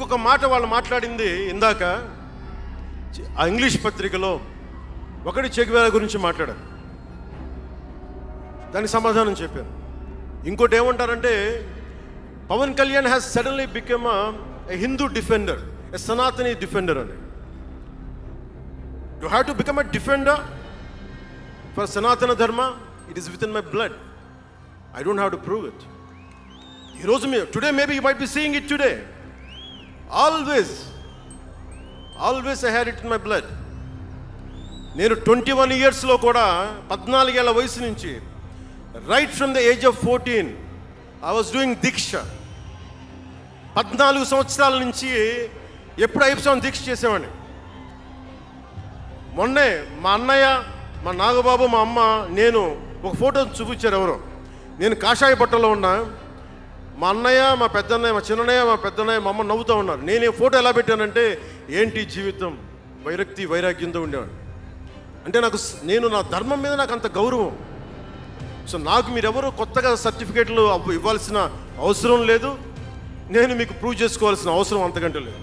ఇంకొక మాట వాళ్ళు మాట్లాడింది ఇందాక ఆ ఇంగ్లీష్ పత్రికలో ఒకటి చెగువేరా గురించి మాట్లాడారు, దానికి సమాధానం చెప్పాను. ఇంకోటి ఏమంటారంటే Pavan Kalyan has suddenly become a Hindu defender, a Sanatani defender అని. You have to become a defender for Sanatana Dharma. It is within my blood. I don't have to prove it. ఈరోజు today maybe you might be seeing it today. Always I had it in my blood. నేను 21 ఇయర్స్లో కూడా 14 ఏళ్ల వయసు నుంచి right from the age of 14 I was doing దీక్ష. 14 సంవత్సరాల నుంచి ఎప్పుడు అయ్యప్ప దీక్ష చేసేవాడిని. మొన్నే మా అన్నయ్య, మా నాగబాబు, మా అమ్మ, నేను ఒక ఫోటో చూపించారు ఎవరో. నేను కాషాయ బట్టలో ఉన్నా. మా అన్నయ్య, మా పెద్దన్నయ్య, మా చిన్నన్నయ్య, మా పెద్దన్నయ్య, మా అమ్మ నవ్వుతూ ఉన్నారు. నేను ఈ ఫోటో ఎలా పెట్టానంటే ఏంటి జీవితం, వైరాగ్యంతో ఉండేవాడిని. అంటే నేను నా ధర్మం మీద నాకు అంత గౌరవం. సో నాకు మీరెవరూ కొత్తగా సర్టిఫికేట్లు ఇవ్వాల్సిన అవసరం లేదు. నేను మీకు ప్రూవ్ చేసుకోవాల్సిన అవసరం అంతకంటే లేదు.